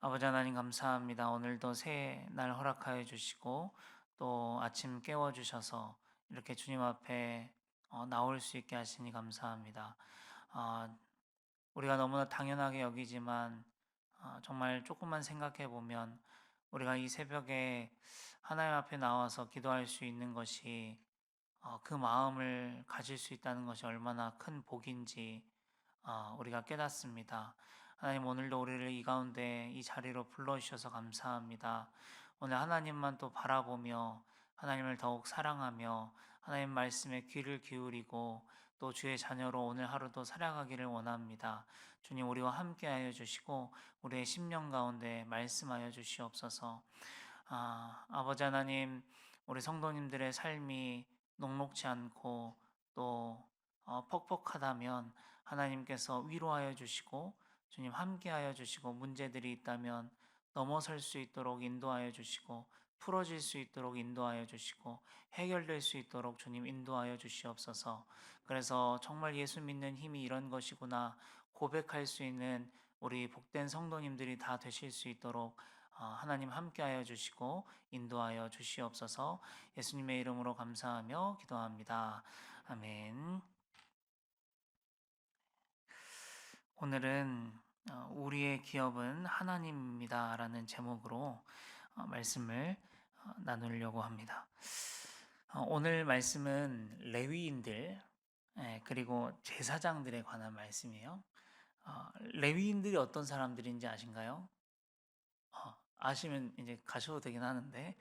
아버지 하나님 감사합니다. 오늘도 새 날 허락하여 주시고 또 아침 깨워 주셔서 이렇게 주님 앞에 나올 수 있게 하시니 감사합니다. 아, 우리가 너무나 당연하게 여기지만 정말 조금만 생각해 보면 우리가 이 새벽에 하나님 앞에 나와서 기도할 수 있는 것이 그 마음을 가질 수 있다는 것이 얼마나 큰 복인지 우리가 깨닫습니다. 하나님 오늘도 우리를 이 가운데 이 자리로 불러주셔서 감사합니다. 오늘 하나님만 또 바라보며 하나님을 더욱 사랑하며 하나님 말씀에 귀를 기울이고 또 주의 자녀로 오늘 하루도 살아가기를 원합니다. 주님 우리와 함께하여 주시고 우리의 심령 가운데 말씀하여 주시옵소서. 아버지 하나님 우리 성도님들의 삶이 녹록지 않고 또 퍽퍽하다면 하나님께서 위로하여 주시고 주님 함께하여 주시고 문제들이 있다면 넘어설 수 있도록 인도하여 주시고 풀어질 수 있도록 인도하여 주시고 해결될 수 있도록 주님 인도하여 주시옵소서. 그래서 정말 예수 믿는 힘이 이런 것이구나 고백할 수 있는 우리 복된 성도님들이 다 되실 수 있도록 하나님 함께하여 주시고 인도하여 주시옵소서. 예수님의 이름으로 감사하며 기도합니다. 아멘. 오늘은 우리의 기업은 하나님입니다라는 제목으로 말씀을 나누려고 합니다. 오늘 말씀은 레위인들 그리고 제사장들에 관한 말씀이에요. 레위인들이 어떤 사람들인지 아신가요? 아시면 이제 가셔도 되긴 하는데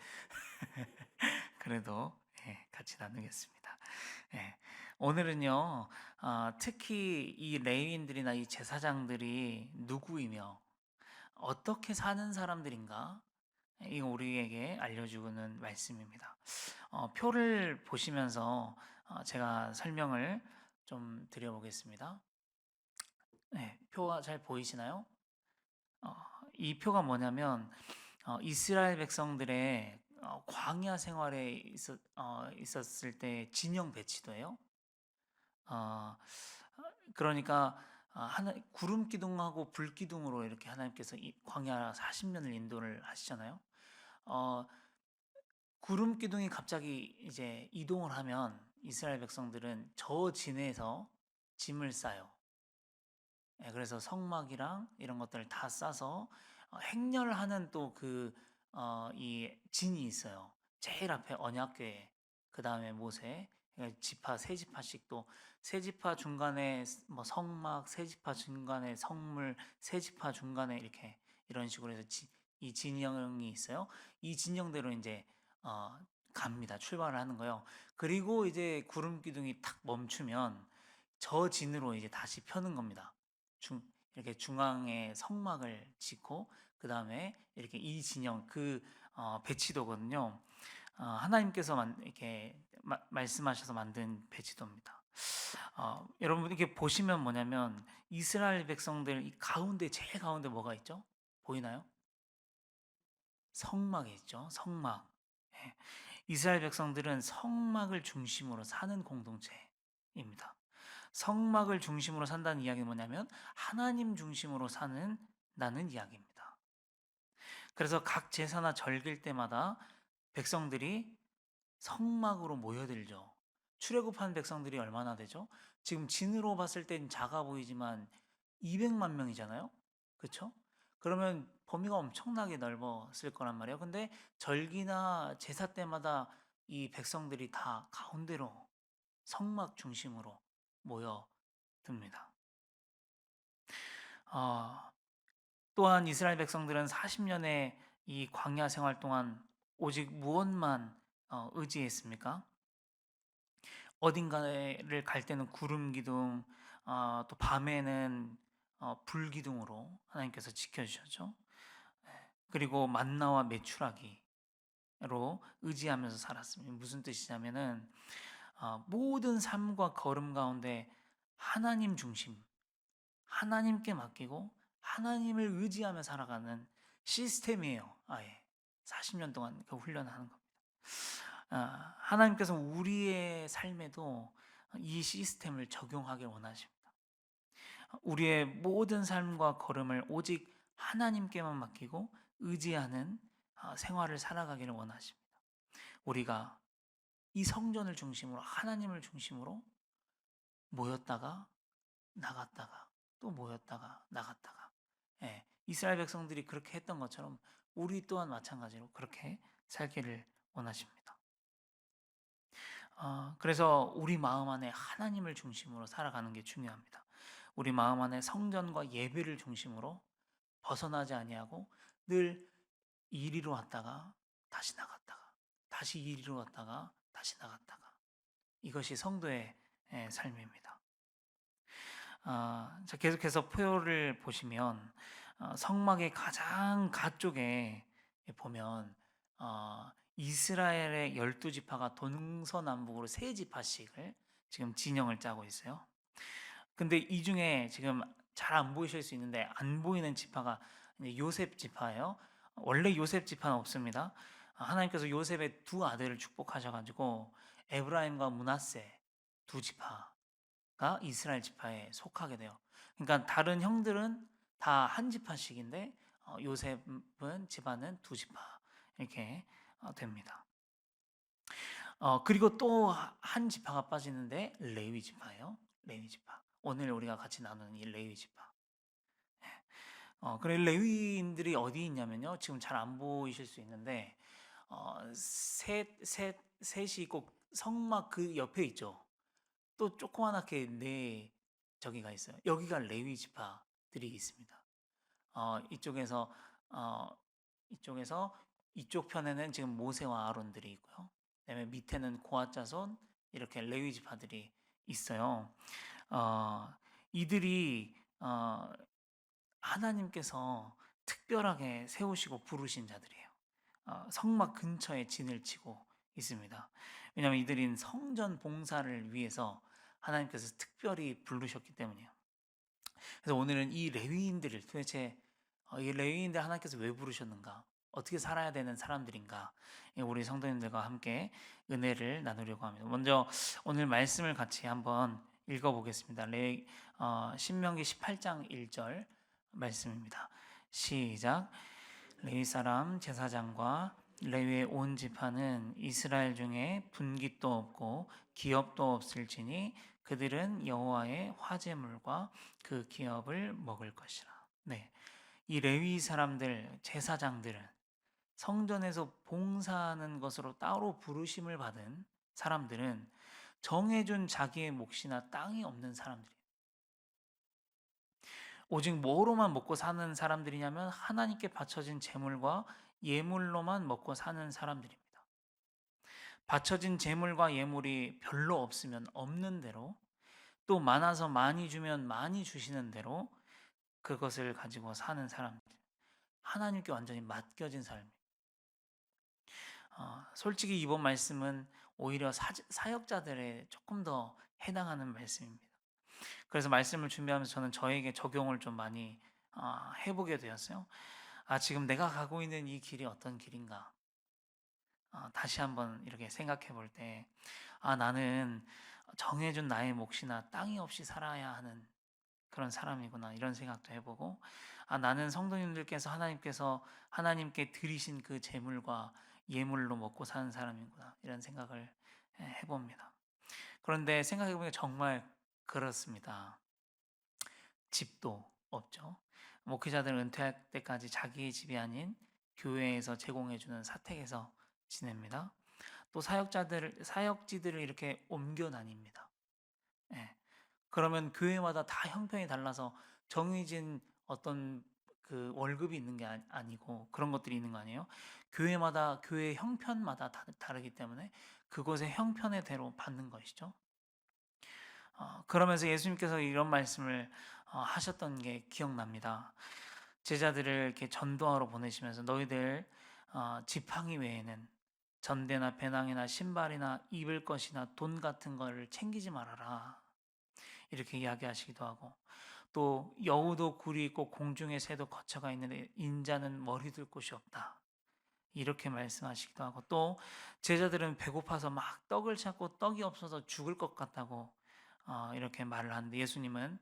그래도 같이 나누겠습니다. 예, 오늘은요, 특히 이 레위인들이나 이 제사장들이 누구이며 어떻게 사는 사람들인가? 이거 우리에게 알려주는 말씀입니다. 표를 보시면서 제가 설명을 좀 드려보겠습니다. 네, 표가 잘 보이시나요? 어, 이 표가 뭐냐면 이스라엘 백성들의 광야 생활에 있었을 때 진영 배치도예요. 어, 그러니까 하나 구름 기둥하고 불 기둥으로 이렇게 하나님께서 이 광야 40년을 인도를 하시잖아요. 어, 구름 기둥이 갑자기 이제 이동을 하면 이스라엘 백성들은 저 진에서 짐을 싸요. 예, 그래서 성막이랑 이런 것들을 다 싸서 행렬하는 또 이 진이 있어요. 제일 앞에 언약궤, 그 다음에 모세, 그러니까 지파 세 지파씩 또 세 지파 중간에 뭐 성막, 세 지파 중간에 성물, 세 지파 중간에 이렇게 이런 식으로 해서 이 진영이 있어요. 이 진영대로 이제 어, 갑니다. 출발을 하는 거예요. 그리고 이제 구름 기둥이 탁 멈추면 저 진으로 이제 다시 펴는 겁니다. 중 이렇게 중앙에 성막을 짓고 그 다음에 이렇게 이 진영 배치도거든요. 하나님께서 이렇게 말씀하셔서 만든 배치도입니다. 여러분 이렇게 보시면 뭐냐면 이스라엘 백성들 이 가운데 제일 가운데 뭐가 있죠? 보이나요? 성막이 있죠. 성막. 예. 이스라엘 백성들은 성막을 중심으로 사는 공동체입니다. 성막을 중심으로 산다는 이야기는 뭐냐면 하나님 중심으로 사는 나는 이야기입니다. 그래서 각 제사나 절길 때마다 백성들이 성막으로 모여들죠. 출애굽한 백성들이 얼마나 되죠? 지금 진으로 봤을 땐 작아 보이지만 200만 명이잖아요. 그렇죠? 그러면 범위가 엄청나게 넓었을 거란 말이에요. 근데 절기나 제사 때마다 이 백성들이 다 가운데로 성막 중심으로 모여듭니다. 어, 또한 이스라엘 백성들은 40년의 이 광야 생활 동안 오직 무엇만 의지했습니까? 어딘가를 갈 때는 구름 기둥, 또 밤에는 불 기둥으로 하나님께서 지켜주셨죠. 그리고 만나와 메추라기로 의지하면서 살았습니다. 무슨 뜻이냐면은 모든 삶과 걸음 가운데 하나님 중심, 하나님께 맡기고 하나님을 의지하며 살아가는 시스템이에요. 아예 40년 동안 그 훈련하는 겁니다. 하나님께서 우리의 삶에도 이 시스템을 적용하길 원하십니다. 우리의 모든 삶과 걸음을 오직 하나님께만 맡기고 의지하는 생활을 살아가기를 원하십니다. 우리가 이 성전을 중심으로 하나님을 중심으로 모였다가 나갔다가 또 모였다가 나갔다가, 예, 이스라엘 백성들이 그렇게 했던 것처럼 우리 또한 마찬가지로 그렇게 살기를 원하십니다. 그래서 우리 마음 안에 하나님을 중심으로 살아가는 게 중요합니다. 우리 마음 안에 성전과 예배를 중심으로 벗어나지 아니하고 늘 이리로 왔다가 다시 나갔다가 다시 이리로 왔다가 다시 나갔다가, 이것이 성도의 삶입니다. 자, 계속해서 표를 보시면 성막의 가장 가쪽에 보면 이스라엘의 12지파가 동서남북으로 세 지파씩을 지금 진영을 짜고 있어요. 근데 이 중에 지금 잘 안 보이실 수 있는데 안 보이는 지파가 이제 요셉 지파예요. 원래 요셉 지파는 없습니다. 하나님께서 요셉의 두 아들을 축복하셔가지고 에브라임과 므낫세 두 지파가 이스라엘 지파에 속하게 돼요. 그러니까 다른 형들은 다 한 지파씩인데 요셉은 집안은 두 지파 이렇게 됩니다. 그리고 또 한 지파가 빠지는데 레위 지파예요. 레위 지파. 오늘 우리가 같이 나누는 이 레위 지파. 그래 레위인들이 어디 있냐면요. 지금 잘 안 보이실 수 있는데 셋이 있고 성막 그 옆에 있죠. 또 조그만하게 네 저기가 있어요. 여기가 레위 지파들이 있습니다. 이쪽에서 어, 이쪽에서 이쪽 편에는 지금 모세와 아론들이 있고요. 그다음에 밑에는 고앗 자손 이렇게 레위 지파들이 있어요. 어, 이들이 하나님께서 특별하게 세우시고 부르신 자들이에요. 성막 근처에 진을 치고 있습니다. 왜냐하면 이들은 성전 봉사를 위해서 하나님께서 특별히 부르셨기 때문이에요. 그래서 오늘은 이 레위인들을 도대체 이 레위인들 하나님께서 왜 부르셨는가? 어떻게 살아야 되는 사람들인가? 우리 성도님들과 함께 은혜를 나누려고 합니다. 먼저 오늘 말씀을 같이 한번 읽어보겠습니다. 신명기 18장 1절 말씀입니다. 시작. 레위 사람 제사장과 레위의 온 지파는 이스라엘 중에 분깃도 없고 기업도 없을지니 그들은 여호와의 화제물과 그 기업을 먹을 것이라. 네, 이 레위 사람들 제사장들은 성전에서 봉사하는 것으로 따로 부르심을 받은 사람들은 정해준 자기의 몫이나 땅이 없는 사람들이에요. 오직 뭐로만 먹고 사는 사람들이냐면 하나님께 바쳐진 제물과 예물로만 먹고 사는 사람들입니다. 바쳐진 제물과 예물이 별로 없으면 없는 대로, 또 많아서 많이 주면 많이 주시는 대로 그것을 가지고 사는 사람들, 하나님께 완전히 맡겨진 삶. 솔직히 이번 말씀은 오히려 사역자들에 조금 더 해당하는 말씀입니다. 그래서 말씀을 준비하면서 저는 저에게 적용을 좀 많이 해보게 되었어요. 지금 내가 가고 있는 이 길이 어떤 길인가? 다시 한번 이렇게 생각해 볼 때, 나는 정해준 나의 몫이나 땅이 없이 살아야 하는 그런 사람이구나, 이런 생각도 해보고, 나는 성도님들께서 하나님께 드리신 그 재물과 예물로 먹고 사는 사람이구나, 이런 생각을 해봅니다. 그런데 생각해보니까 정말 그렇습니다. 집도 없죠. 목회자들은 은퇴할 때까지 자기의 집이 아닌 교회에서 제공해주는 사택에서 지냅니다. 또 사역지들을 이렇게 옮겨 다닙니다. 예. 그러면 교회마다 다 형편이 달라서 정해진 어떤 그 월급이 있는 게 아니고 그런 것들이 있는 거 아니에요? 교회마다 교회 형편마다 다르기 때문에 그곳의 형편의 대로 받는 것이죠. 그러면서 예수님께서 이런 말씀을 하셨던 게 기억납니다. 제자들을 이렇게 전도하러 보내시면서 너희들 지팡이 외에는 전대나 배낭이나 신발이나 입을 것이나 돈 같은 거를 챙기지 말아라, 이렇게 이야기하시기도 하고, 또 여우도 굴이 있고 공중의 새도 거처가 있는데 인자는 머리 둘 곳이 없다, 이렇게 말씀하시기도 하고, 또 제자들은 배고파서 막 떡을 찾고 떡이 없어서 죽을 것 같다고 이렇게 말을 하는데 예수님은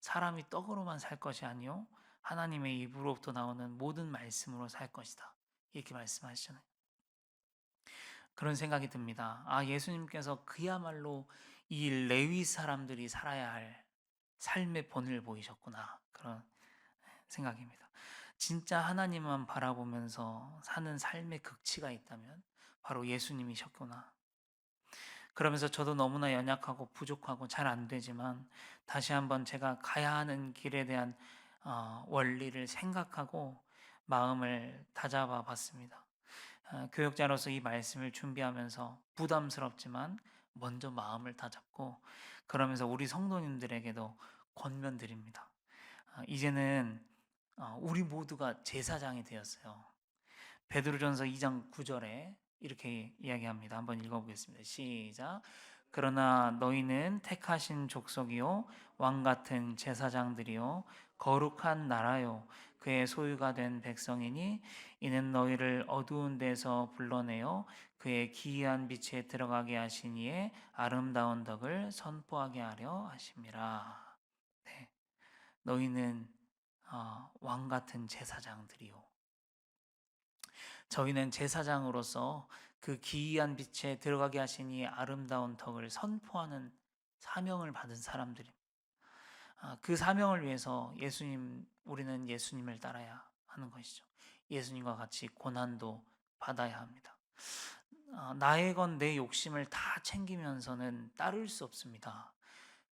사람이 떡으로만 살 것이 아니요 하나님의 입으로부터 나오는 모든 말씀으로 살 것이다. 이렇게 말씀하시잖아요. 그런 생각이 듭니다. 아, 예수님께서 그야말로 이 레위 사람들이 살아야 할 삶의 본을 보이셨구나. 그런 생각입니다. 진짜 하나님만 바라보면서 사는 삶의 극치가 있다면 바로 예수님이셨구나. 그러면서 저도 너무나 연약하고 부족하고 잘 안 되지만 다시 한번 제가 가야 하는 길에 대한 원리를 생각하고 마음을 다잡아 봤습니다. 교역자로서 이 말씀을 준비하면서 부담스럽지만 먼저 마음을 다잡고 그러면서 우리 성도님들에게도 권면드립니다. 이제는 우리 모두가 제사장이 되었어요. 베드로전서 2장 9절에 이렇게 이야기합니다. 한번 읽어보겠습니다. 시작. 그러나 너희는 택하신 족속이요 왕 같은 제사장들이요 거룩한 나라요 그의 소유가 된 백성이니 이는 너희를 어두운 데서 불러내어 그의 기이한 빛에 들어가게 하신 이의 아름다운 덕을 선포하게 하려 하심이라. 네, 너희는 왕 같은 제사장들이요. 저희는 제사장으로서 그 기이한 빛에 들어가게 하시니 아름다운 덕을 선포하는 사명을 받은 사람들입니다. 그 사명을 위해서 우리는 예수님을 따라야 하는 것이죠. 예수님과 같이 고난도 받아야 합니다. 나의 건 내 욕심을 다 챙기면서는 따를 수 없습니다.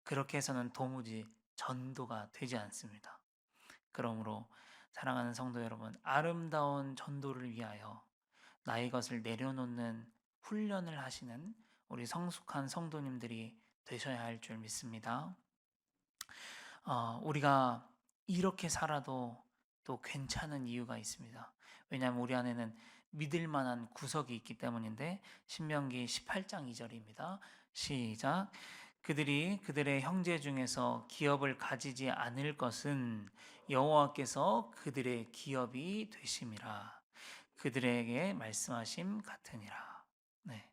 그렇게 해서는 도무지 전도가 되지 않습니다. 그러므로 사랑하는 성도 여러분, 아름다운 전도를 위하여 나의 것을 내려놓는 훈련을 하시는 우리 성숙한 성도님들이 되셔야 할 줄 믿습니다. 우리가 이렇게 살아도 또 괜찮은 이유가 있습니다. 왜냐하면 우리 안에는 믿을 만한 구석이 있기 때문인데 신명기 18장 2절입니다. 시작. 그들이 그들의 형제 중에서 기업을 가지지 않을 것은 여호와께서 그들의 기업이 되심이라. 그들에게 말씀하심 같으니라. 네.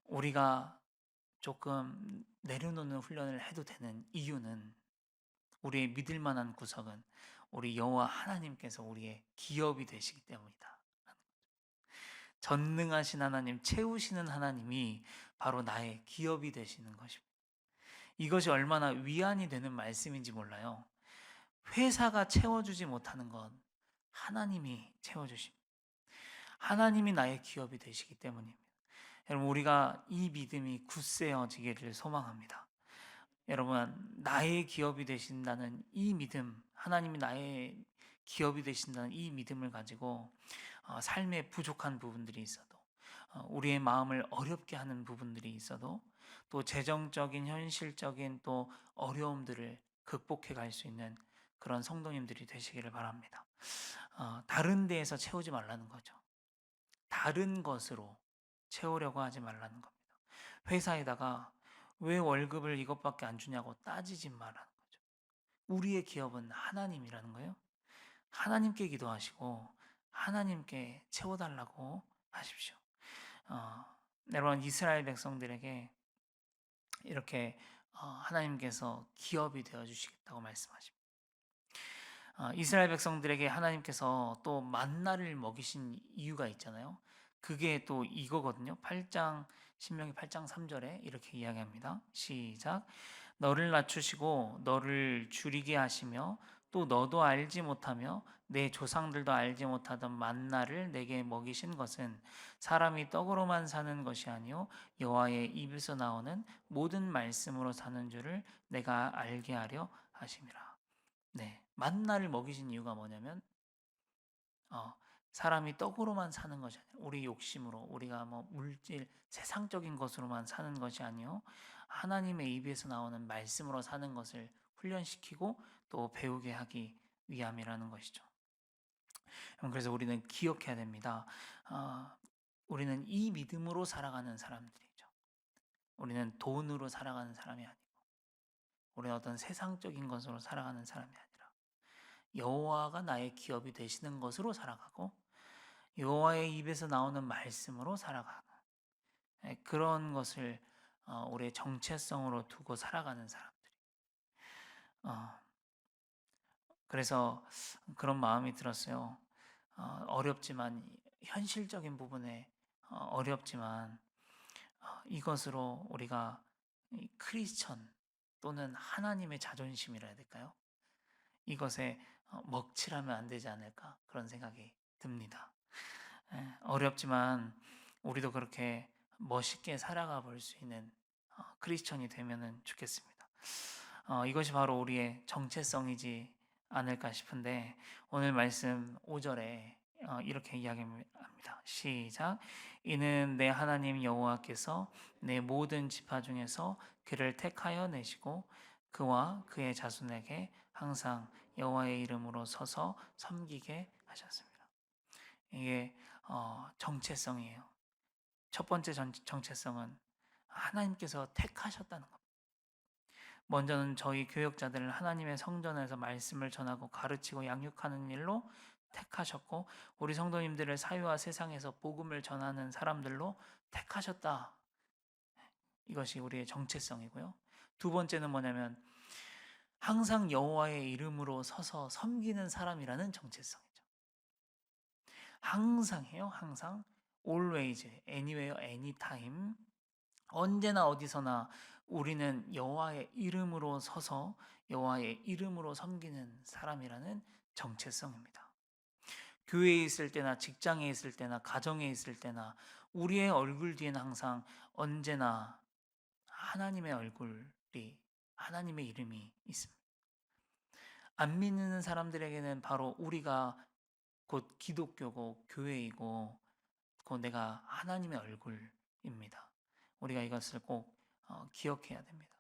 우리가 조금 내려놓는 훈련을 해도 되는 이유는 우리의 믿을 만한 구석은 우리 여호와 하나님께서 우리의 기업이 되시기 때문이다. 전능하신 하나님, 채우시는 하나님이 바로 나의 기업이 되시는 것입니다. 이것이 얼마나 위안이 되는 말씀인지 몰라요. 회사가 채워주지 못하는 건 하나님이 채워주십니다. 하나님이 나의 기업이 되시기 때문입니다. 여러분, 우리가 이 믿음이 굳세어지기를 소망합니다. 여러분, 나의 기업이 되신다는 이 믿음, 하나님이 나의 기업이 되신다는 이 믿음을 가지고 삶에 부족한 부분들이 있어도 우리의 마음을 어렵게 하는 부분들이 있어도 또 재정적인 현실적인 또 어려움들을 극복해 갈 수 있는 그런 성도님들이 되시기를 바랍니다. 다른 데에서 채우지 말라는 거죠. 다른 것으로 채우려고 하지 말라는 겁니다. 회사에다가 왜 월급을 이것밖에 안 주냐고 따지지 말라는 거죠. 우리의 기업은 하나님이라는 거예요. 하나님께 기도하시고 하나님께 채워달라고 하십시오. 어, 여러분, 이스라엘 백성들에게 이렇게 하나님께서 기업이 되어 주시겠다고 말씀하십니다. 이스라엘 백성들에게 하나님께서 또 만나를 먹이신 이유가 있잖아요. 그게 또 이거거든요. 신명기 8장 3절에 이렇게 이야기합니다. 시작. 너를 낮추시고 너를 줄이게 하시며 또 너도 알지 못하며 내 조상들도 알지 못하던 만나를 내게 먹이신 것은 사람이 떡으로만 사는 것이 아니요 여호와의 입에서 나오는 모든 말씀으로 사는 줄을 내가 알게 하려 하심이라. 네, 만나를 먹이신 이유가 뭐냐면 어, 사람이 떡으로만 사는 것이 아니라 우리 욕심으로 우리가 뭐 물질 세상적인 것으로만 사는 것이 아니요 하나님의 입에서 나오는 말씀으로 사는 것을 훈련시키고 또 배우게 하기 위함이라는 것이죠. 그래서 우리는 기억해야 됩니다. 우리는 이 믿음으로 살아가는 사람들이죠. 우리는 돈으로 살아가는 사람이 아니고 우리는 어떤 세상적인 것으로 살아가는 사람이 아니라 여호와가 나의 기업이 되시는 것으로 살아가고 여호와의 입에서 나오는 말씀으로 살아가고 그런 것을 우리의 정체성으로 두고 살아가는 사람들이 어, 그래서 그런 마음이 들었어요. 어렵지만 현실적인 부분에 어렵지만 이것으로 우리가 이 크리스천 또는 하나님의 자존심이라 해야 될까요? 이것에 먹칠하면 안 되지 않을까 그런 생각이 듭니다. 어렵지만 우리도 그렇게 멋있게 살아가 볼 수 있는 크리스천이 되면은 좋겠습니다. 이것이 바로 우리의 정체성이지 않을까 싶은데 오늘 말씀 5절에 이렇게 이야기합니다. 시작. 이는 내 하나님 여호와께서 내 모든 지파 중에서 그를 택하여 내시고 그와 그의 자손에게 항상 여호와의 이름으로 서서 섬기게 하셨습니다. 이게 정체성이에요. 첫 번째 정체성은 하나님께서 택하셨다는 겁니다. 먼저는 저희 교역자들을 하나님의 성전에서 말씀을 전하고 가르치고 양육하는 일로 택하셨고 우리 성도님들을 사회와 세상에서 복음을 전하는 사람들로 택하셨다. 이것이 우리의 정체성이고요. 두 번째는 뭐냐면 항상 여호와의 이름으로 서서 섬기는 사람이라는 정체성이죠. 항상 해요. 항상 always, anywhere, anytime 언제나 어디서나 우리는 여호와의 이름으로 서서 여호와의 이름으로 섬기는 사람이라는 정체성입니다. 교회에 있을 때나 직장에 있을 때나 가정에 있을 때나 우리의 얼굴 뒤에는 항상 언제나 하나님의 얼굴이 하나님의 이름이 있습니다. 안 믿는 사람들에게는 바로 우리가 곧 기독교고 교회이고 곧 내가 하나님의 얼굴입니다. 우리가 이것을 꼭 기억해야 됩니다.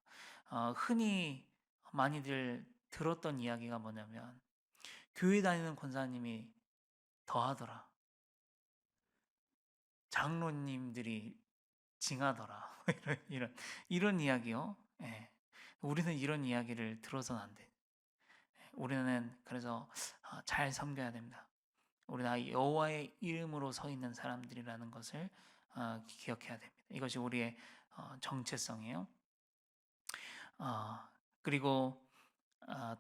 흔히 많이들 들었던 이야기가 뭐냐면 교회 다니는 권사님이 더하더라. 장로님들이 징하더라. 이런 이야기요. 예. 우리는 이런 이야기를 들어서는 안 돼. 우리는 그래서 잘 섬겨야 됩니다. 우리는 여호와의 이름으로 서 있는 사람들이라는 것을 기억해야 됩니다. 이것이 우리의 정체성이에요. 그리고 어,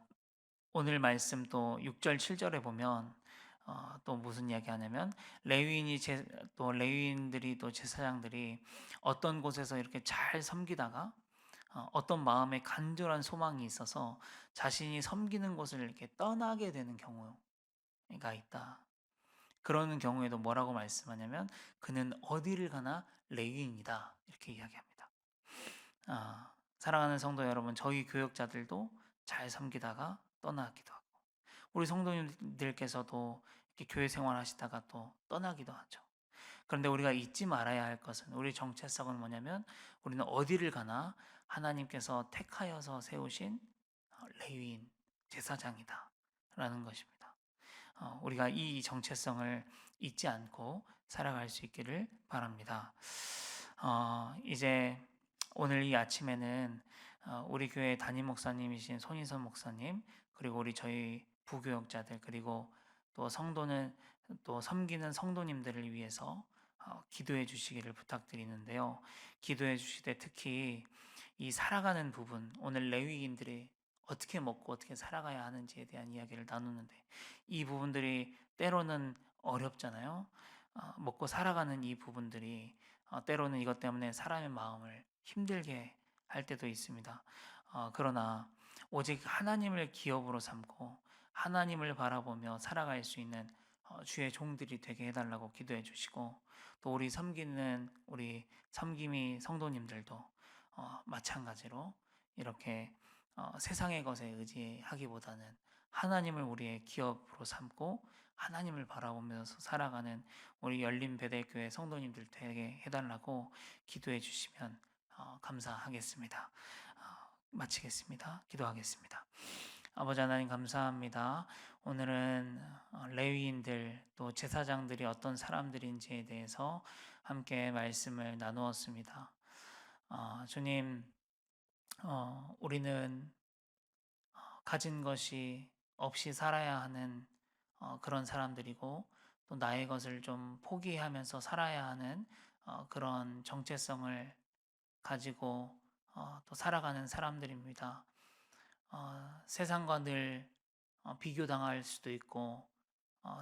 오늘 말씀 또 6절 7절에 보면 또 무슨 이야기 하냐면 또 레위인들이 또 제사장들이 어떤 곳에서 이렇게 잘 섬기다가 어떤 마음에 간절한 소망이 있어서 자신이 섬기는 곳을 이렇게 떠나게 되는 경우가 있다. 그러는 경우에도 뭐라고 말씀하냐면 그는 어디를 가나 레위인이다 이렇게 이야기합니다. 사랑하는 성도 여러분, 저희 교역자들도 잘 섬기다가 떠나기도 하고 우리 성도님들께서도 이렇게 교회 생활하시다가 또 떠나기도 하죠. 그런데 우리가 잊지 말아야 할 것은 우리 정체성은 뭐냐면 우리는 어디를 가나 하나님께서 택하여서 세우신 레위인 제사장이다 라는 것입니다. 우리가 이 정체성을 잊지 않고 살아갈 수 있기를 바랍니다. 이제 오늘 이 아침에는 우리 교회 담임 목사님이신 손인선 목사님 그리고 저희 부교역자들 그리고 또 성도는 또 섬기는 성도님들을 위해서 기도해 주시기를 부탁드리는데요. 기도해 주시되 특히 이 살아가는 부분 오늘 레위인들이 어떻게 먹고 어떻게 살아가야 하는지에 대한 이야기를 나누는데 이 부분들이 때로는 어렵잖아요. 먹고 살아가는 이 부분들이 때로는 이것 때문에 사람의 마음을 힘들게 할 때도 있습니다. 그러나 오직 하나님을 기업으로 삼고 하나님을 바라보며 살아갈 수 있는 주의 종들이 되게 해달라고 기도해 주시고 또 우리 섬김이 성도님들도 마찬가지로 이렇게 세상의 것에 의지하기보다는 하나님을 우리의 기업으로 삼고 하나님을 바라보면서 살아가는 우리 열린 베델교회 성도님들 되게 해달라고 기도해 주시면 감사하겠습니다. 마치겠습니다. 기도하겠습니다. 아버지 하나님 감사합니다. 오늘은 레위인들 또 제사장들이 어떤 사람들인지에 대해서 함께 말씀을 나누었습니다. 주님, 우리는 가진 것이 없이 살아야 하는 그런 사람들이고 또 나의 것을 좀 포기하면서 살아야 하는 그런 정체성을 가지고 또 살아가는 사람들입니다. 세상과 늘 비교당할 수도 있고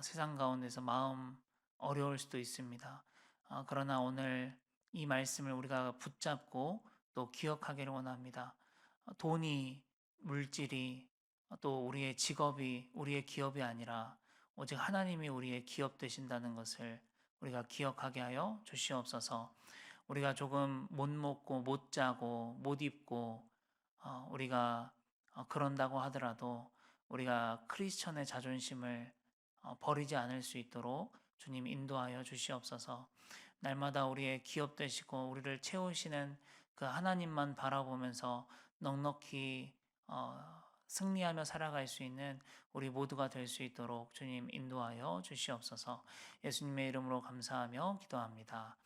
세상 가운데서 마음 어려울 수도 있습니다. 그러나 오늘 이 말씀을 우리가 붙잡고 또 기억하기를 원합니다. 돈이, 물질이, 또 우리의 직업이 우리의 기업이 아니라 오직 하나님이 우리의 기업 되신다는 것을 우리가 기억하게 하여 주시옵소서. 우리가 조금 못 먹고 못 자고 못 입고 우리가 그런다고 하더라도 우리가 크리스천의 자존심을 버리지 않을 수 있도록 주님 인도하여 주시옵소서. 날마다 우리의 기업 되시고 우리를 채우시는 그 하나님만 바라보면서 넉넉히 승리하며 살아갈 수 있는 우리 모두가 될 수 있도록 주님 인도하여 주시옵소서. 예수님의 이름으로 감사하며 기도합니다.